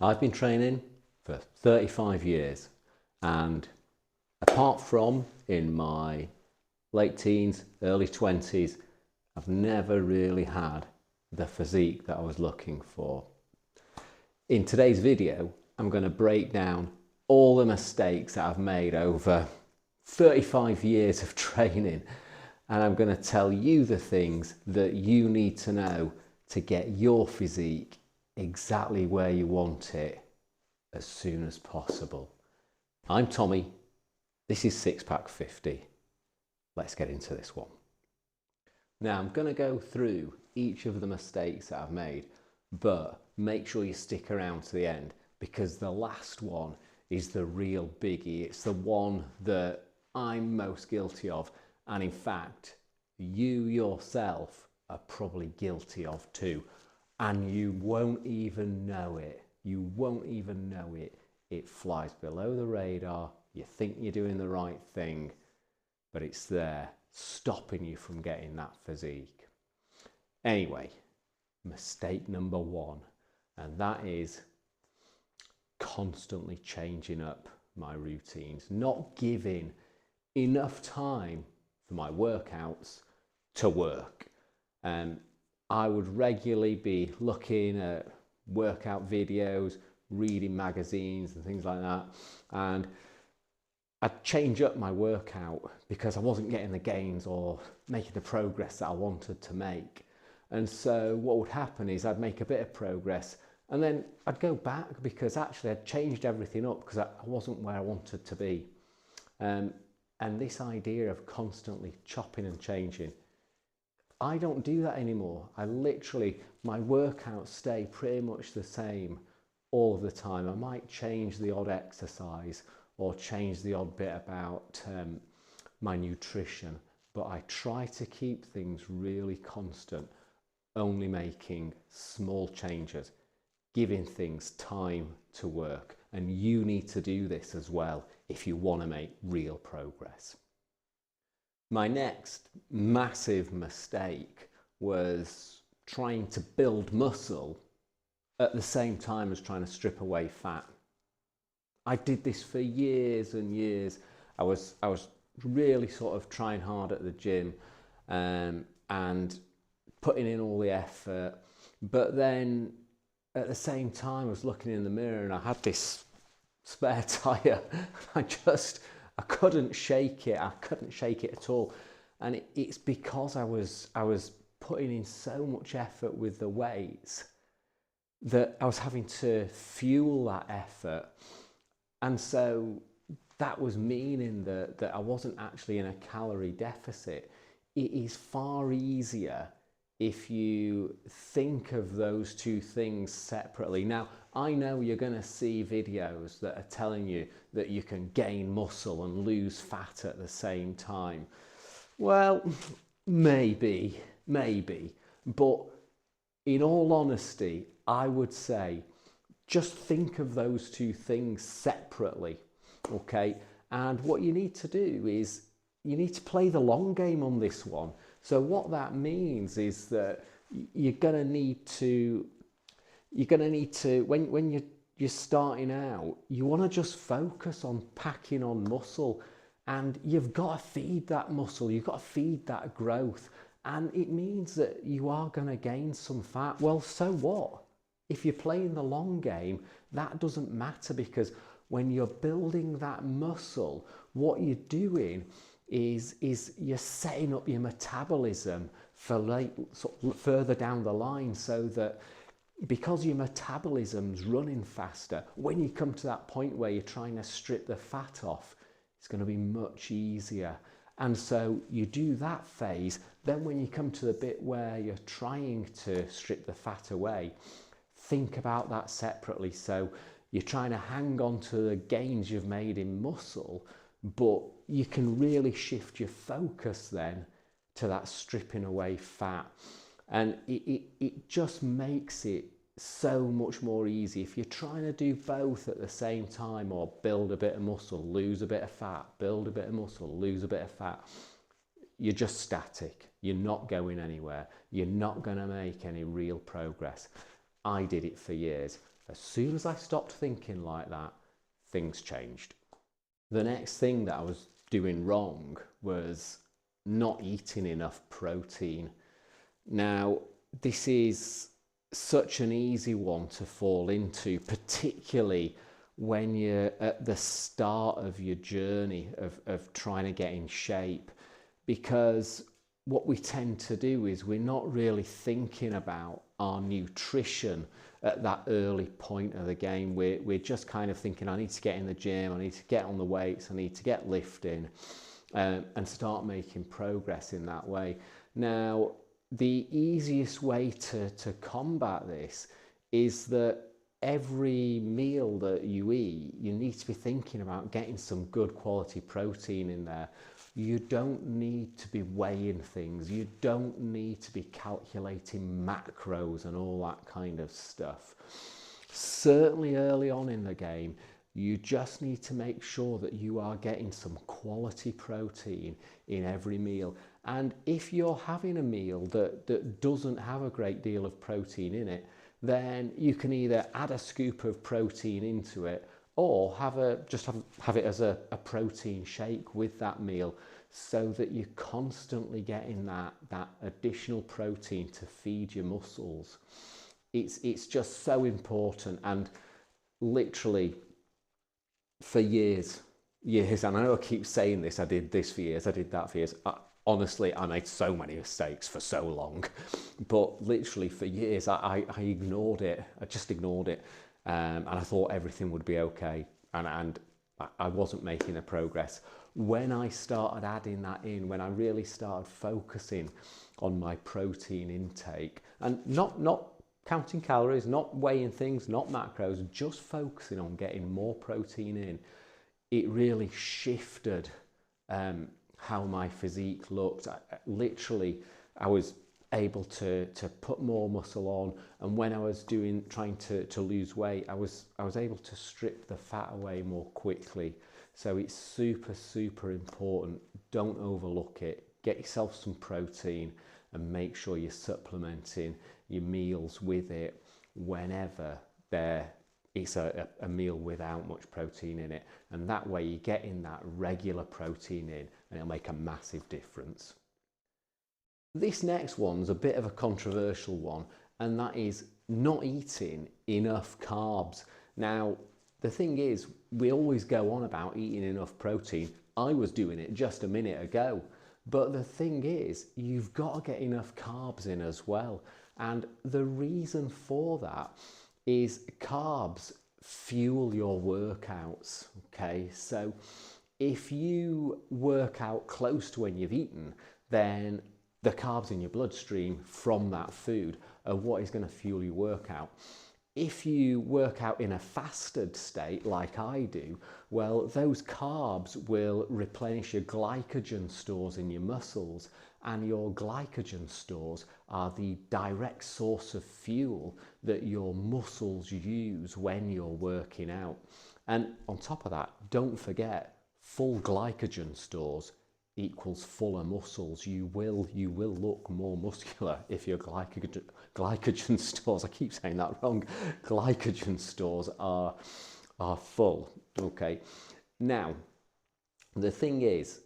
I've been training for 35 years, and apart from in my late teens, early 20s, I've never really had the physique that I was looking for. In today's video, I'm going to break down all the mistakes that I've made over 35 years of training, and I'm going to tell you the things that you need to know to get your physique exactly where you want it as soon as possible. I'm Tommy, this is Six Pack 50. Let's get into this one. Now I'm going to go through each of the mistakes that I've made, but make sure you stick around to the end because the last one is the real biggie. It's the one that I'm most guilty of, and in fact you yourself are probably guilty of too, and you won't even know it. You won't even know it. It flies below the radar. You think you're doing the right thing, but it's there stopping you from getting that physique. Anyway, mistake number one, and that is constantly changing up my routines, not giving enough time for my workouts to work. I would regularly be looking at workout videos, reading magazines and things like that, and I'd change up my workout because I wasn't getting the gains or making the progress that I wanted to make. And so what would happen is I'd make a bit of progress and then I'd go back because actually I'd changed everything up because I wasn't where I wanted to be. And this idea of constantly chopping and changing, I don't do that anymore. My workouts stay pretty much the same all of the time. I might change the odd exercise or change the odd bit about my nutrition, but I try to keep things really constant, only making small changes, giving things time to work. And you need to do this as well if you want to make real progress. My next massive mistake was trying to build muscle at the same time as trying to strip away fat. I did this for years and years. I was really sort of trying hard at the gym and putting in all the effort, but then at the same time I was looking in the mirror and I had this spare tire. I couldn't shake it. I couldn't shake it at all, and it's because I was putting in so much effort with the weights that I was having to fuel that effort. And so that was meaning that I wasn't actually in a calorie deficit. It is far easier if you think of those two things separately. Now, I know you're going to see videos that are telling you that you can gain muscle and lose fat at the same time. Well, maybe, but in all honesty, I would say just think of those two things separately, okay? And what you need to do is you need to play the long game on this one. So what that means is that you're going to need to when you're starting out, you want to just focus on packing on muscle, and you've got to feed that muscle, you've got to feed that growth, and it means that you are going to gain some fat. Well, so what? If you're playing the long game, that doesn't matter, because when you're building that muscle, what you're doing is you're setting up your metabolism for further down the line, so that because your metabolism's running faster, when you come to that point where you're trying to strip the fat off, it's going to be much easier. And so you do that phase. Then when you come to the bit where you're trying to strip the fat away, think about that separately. So you're trying to hang on to the gains you've made in muscle, but you can really shift your focus then to that stripping away fat. And it just makes it so much more easy. If you're trying to do both at the same time, or build a bit of muscle, lose a bit of fat, build a bit of muscle, lose a bit of fat, you're just static. You're not going anywhere. You're not going to make any real progress. I did it for years. As soon as I stopped thinking like that, things changed. The next thing that I was doing wrong was not eating enough protein. Now, this is such an easy one to fall into, particularly when you're at the start of your journey of trying to get in shape, because what we tend to do is we're not really thinking about our nutrition at that early point of the game. We're just kind of thinking, I need to get in the gym, I need to get on the weights, I need to get lifting, and start making progress in that way. Now, the easiest way to combat this is that every meal that you eat, you need to be thinking about getting some good quality protein in there. You don't need to be weighing things. You don't need to be calculating macros and all that kind of stuff. Certainly early on in the game, you just need to make sure that you are getting some quality protein in every meal. And if you're having a meal that doesn't have a great deal of protein in it, then you can either add a scoop of protein into it or have it as a protein shake with that meal, so that you're constantly getting that additional protein to feed your muscles. It's just so important. And literally for years, and I know I keep saying this, I did this for years, I did that for years. Honestly, I made so many mistakes for so long, but literally for years, I ignored it. I just ignored it. And I thought everything would be okay. And I wasn't making the progress. When I started adding that in, when I really started focusing on my protein intake, and not counting calories, not weighing things, not macros, just focusing on getting more protein in, it really shifted how my physique looked. I was able to put more muscle on, and when I was trying to lose weight, I was able to strip the fat away more quickly. So it's super important. Don't overlook it. Get yourself some protein and make sure you're supplementing your meals with it whenever it's a meal without much protein in it. And that way you're getting that regular protein in, and it'll make a massive difference. This next one's a bit of a controversial one, and that is not eating enough carbs. Now, the thing is, we always go on about eating enough protein. I was doing it just a minute ago. But the thing is, you've got to get enough carbs in as well. And the reason for that is carbs fuel your workouts, okay? So if you work out close to when you've eaten, then the carbs in your bloodstream from that food are what is going to fuel your workout. If you work out in a fasted state like I do, well, those carbs will replenish your glycogen stores in your muscles, and your glycogen stores are the direct source of fuel that your muscles use when you're working out. And on top of that, don't forget, full glycogen stores equals fuller muscles. You will look more muscular if your glycogen stores, I keep saying that wrong, glycogen stores are full. Okay, now the thing is,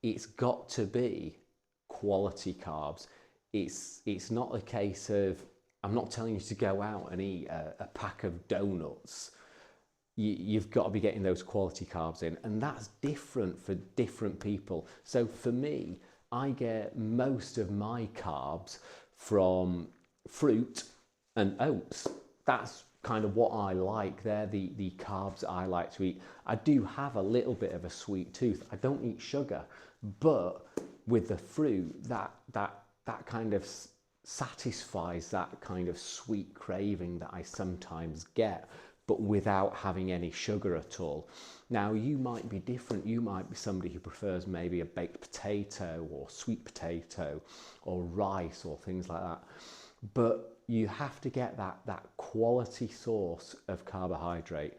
it's got to be quality carbs. It's not a case of, I'm not telling you to go out and eat a pack of donuts. You've got to be getting those quality carbs in, and that's different for different people. So for me, I get most of my carbs from fruit and oats. That's kind of what I like. They're the carbs I like to eat. I do have a little bit of a sweet tooth. I don't eat sugar, but with the fruit, that kind of satisfies that kind of sweet craving that I sometimes get, but without having any sugar at all. Now, you might be different. You might be somebody who prefers maybe a baked potato or sweet potato or rice or things like that. But you have to get that quality source of carbohydrate,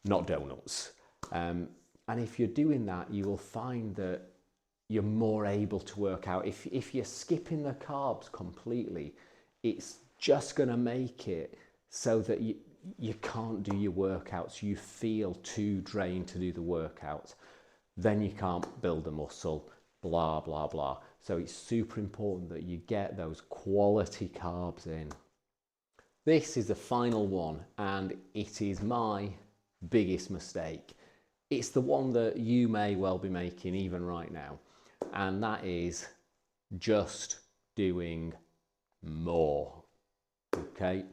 not donuts. And if you're doing that, you will find that you're more able to work out. If you're skipping the carbs completely, it's just going to make it so that you can't do your workouts. You feel too drained to do the workout. Then you can't build the muscle, blah, blah, blah. So it's super important that you get those quality carbs in. This is the final one, and it is my biggest mistake. It's the one that you may well be making even right now, and that is just doing more. Okay?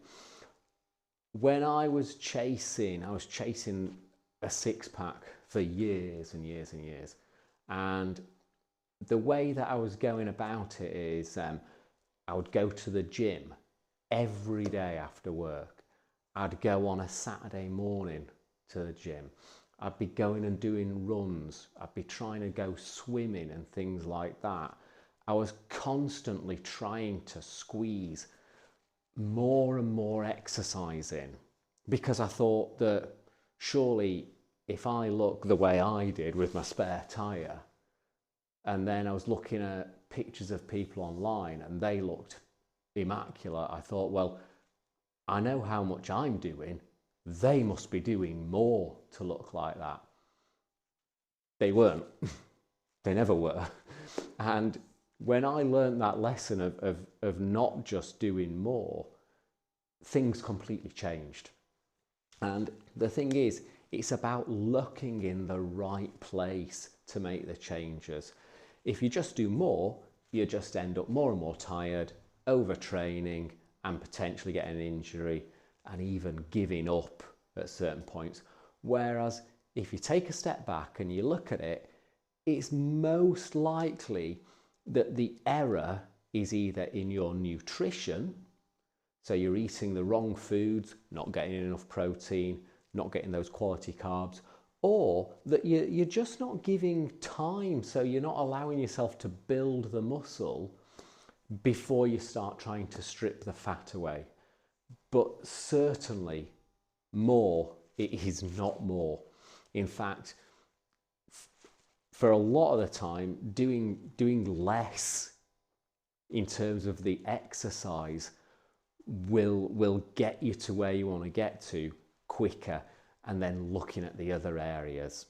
When I was chasing a six-pack for years and years and years, and the way that I was going about it is I would go to the gym every day after work. I'd go on a Saturday morning to the gym. I'd be going and doing runs. I'd be trying to go swimming and things like that. I was constantly trying to squeeze more and more exercise in, because I thought that surely if I look the way I did with my spare tyre, and then I was looking at pictures of people online and they looked immaculate, I thought, well, I know how much I'm doing. They must be doing more to look like that. They weren't. They never were. And when I learned that lesson of not just doing more, things completely changed. And the thing is, it's about looking in the right place to make the changes. If you just do more, you just end up more and more tired, overtraining, and potentially getting an injury and even giving up at certain points. Whereas if you take a step back and you look at it, it's most likely that the error is either in your nutrition, so you're eating the wrong foods, not getting enough protein, not getting those quality carbs, or that you're just not giving time, so you're not allowing yourself to build the muscle before you start trying to strip the fat away. But certainly more, it is not more. In fact, for a lot of the time, doing less in terms of the exercise will get you to where you want to get to quicker, and then looking at the other areas.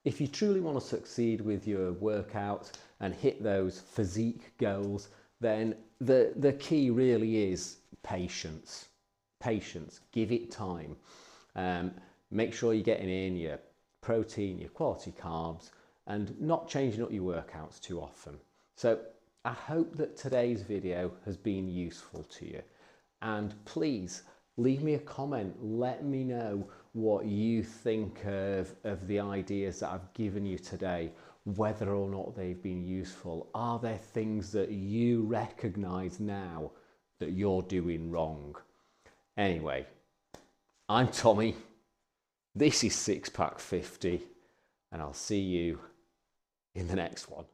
If you truly want to succeed with your workouts and hit those physique goals, then the key really is patience. Patience. Give it time. Make sure you're getting in your protein, your quality carbs, and not changing up your workouts too often. So I hope that today's video has been useful to you. And please leave me a comment. Let me know what you think of the ideas that I've given you today, whether or not they've been useful. Are there things that you recognize now that you're doing wrong? Anyway, I'm Tommy. This is Six Pack 50, and I'll see you in the next one.